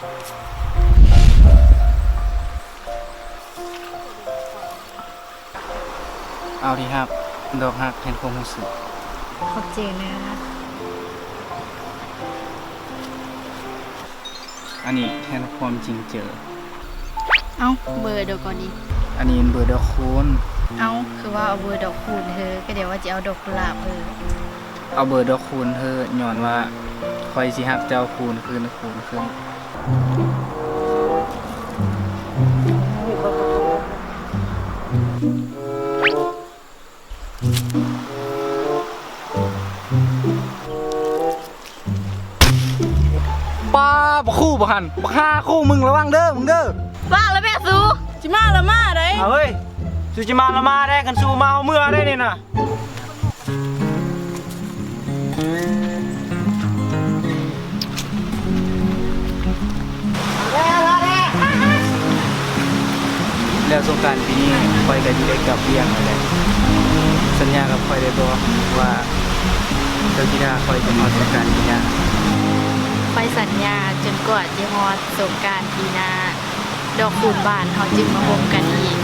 เอาดีครับดอกหักแทนความรู้สึกขอบใจนะอันนี้แทนความจริงเจอเอ้าเบอร์เดี๋ยวก่อนดิอันนี้เบอร์ดอกคูณเอ้าคือว่าเอาเบอร์ดอกคูณเธอก็เดี๋ยวว่าจะเอาดอกกุหลาบเอาเบอร์ดอกคูณเธอย้อนว่าคอยสิฮักเจ้าคูณคืนป้าบักคู่บักหันบักห้าคู่มึงระวังเด้อว่าแล้วแม่ซูจิมาละมาได้เฮ้ยซูจิมาละมาได้กันซูมาเอาเมื่อได้นี่นะแล้วสงกรานต์ปีนี้คอยกันได้กับเบี้ยงอะไรสัญญากับคอยได้บอกว่าเจ้ากีฬาคอยจะมาสงกรานต์ปีหน้าไปสัญญาจนกว่าจะฮอดสงกรานต์ปีหน้าดอกคูณบ้านเขาจึงมาพบกันอีก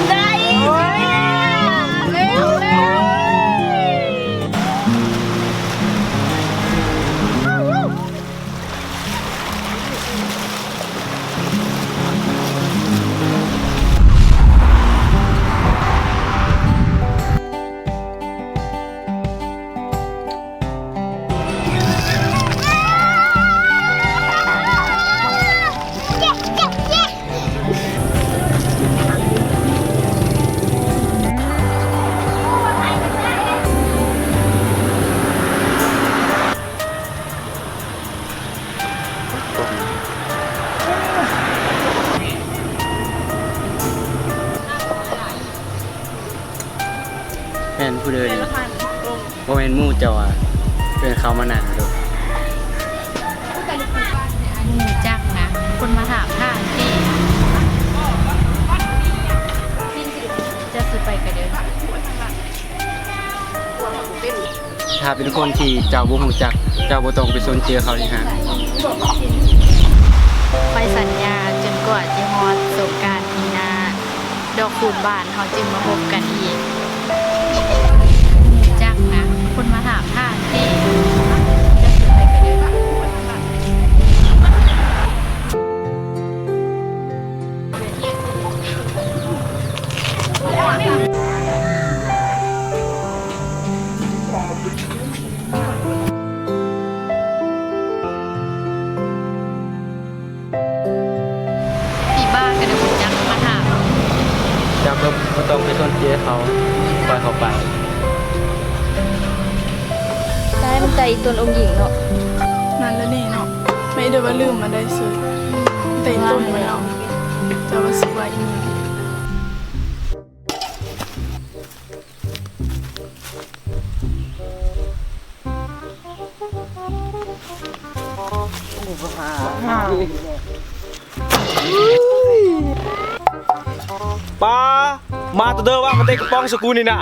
ได้เร็วแม่นผู้เดินโมเมนมู่เจ้าอ่ะเป็นเขามานานดูจักนะคนมาถามท่าที่จะสิไปกันเดินถ้าเป็นคนที่เจ้าบ่ฮู้จักเจ้าบ่ต้องไปสนเจอเขานี่ฮะไปสัญญาจนกว่าจะฮอดสงกรานต์ปีหน้าดอกคูณบ้านเขาจึงมาพบกันอีกจักนะคนมาถามท่าที่จะสิไปกันเดินเจ้าก็ไม่ต้องไปสนเจอเขาปล่อยเขาไปได้มันใจตัวองค์หญิงเนาะนั่นแล้วนี่เนาะไม่ได้ว่าลืมมาได้ซื้อแต่ต้นไว้แล้วจะว่าสวยป้ามาตัวเดิมว่ามาเตะกระป๋องสกูนี่นะ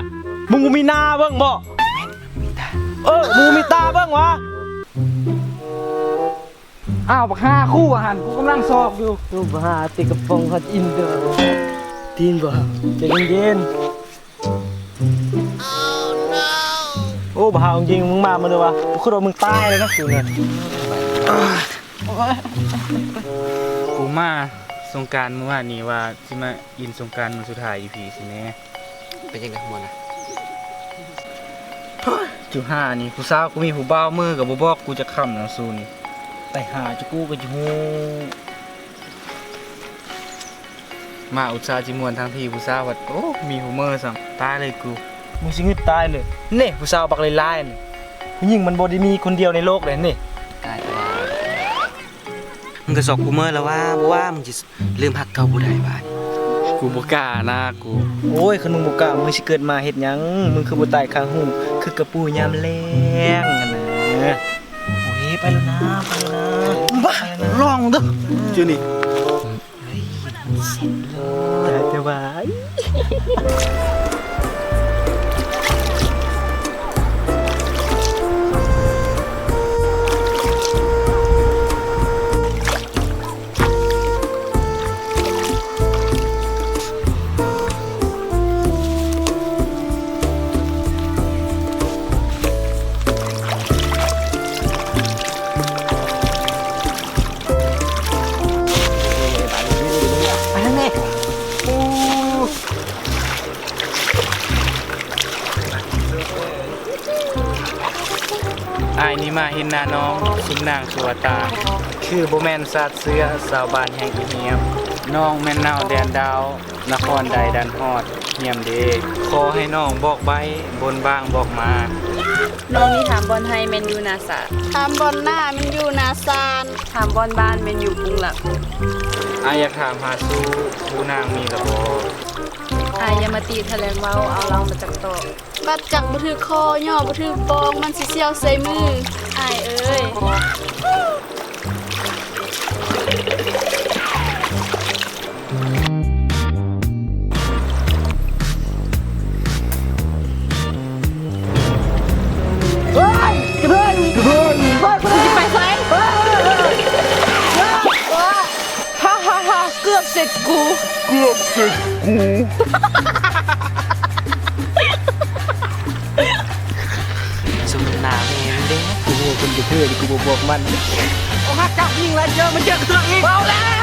มึงมีหน้าเบิ้งบ่มึงมีตาเบิ้งวะอ้าวบักห้าคู่อาหารกูกำลังสอบอยู่รูปหาเตะกระป๋องฮัดอินเดอร์ทีนบ่ใจเย็นโอ้บ่าวจริงมึงมาเลยวะกูคิดว่ามึงตายเลยนะคือเนี่ยกูมาสงกรานต์เมื่อวานนี้ว่าสิมาอินสงกรานต์มื้อสุดท้าย EP สิแม่เป็นจังได๋ม่วนน่ะจุห้านี่ผู้สาวกูมีผู้บ่าวมือกับบ่บอกกูจะค้ำหนังซูนี่ไปหาจะกูก็จะฮู้มาอุตส่าห์จิม่วนทั้งที่ผู้สาวว่าโอ้มีหูเมอซ้ํตายเลยกูมึงสิงึดตายเลยนี่ผู้สาวบักลายๆนี่ผู้หญิงมันบ่ได้มีคนเดียวในโลกเลยนี่ตายว่ามึงก็สอกกูเมื่อแล้วว่าบ่ว่ามึงสิลืมฮักเก่าบ่ได้บาดกูบ่กล้านะกูโอ้ยคันมึงบ่กล้ามึงสิเกิดมาเฮ็ดหยังมึงคือบ่ตายข้างหูคือกระปูยามแลงนั่นน่ะโอ้ยไปแล้วนะบ้าลองเด้อจือนี่เฮ้ยเสร็จเลยแต่ว่า นี้มาเห็นหน้าน้องสุมนางสุวตา คือบ่แม่นสัตว์เสื้อสาวบ้านแห่งอีเหียบน้องแม่นนาวแดนดาว นครใดดันฮอดเหียมเดขอให้น้องบอกใบบนบางบอกมา น้องนี่ถามบอลไฮเมนยูนาสา ถามบอลหน้ามันอยู่นาซาน ถามบอลบ้านเมนยูกรุงหลัก อยากถามหาสู้ผู้นางมีละบ่ อายามาตีแถลงเมาเอาเรามาจากโตะ บัดจักบ่ถือคอย่อบ่ถือปองมันสิเสี่ยวใส่มืออายเอ้ย เกือบเสร็จกู สมนาแม่เด้กูโหคนจะเทื่อดิกูบ่บอกมันโอ้ฮักจับยิงแล้วเจอมันเจอกระเทือกอีกเบาแล้ว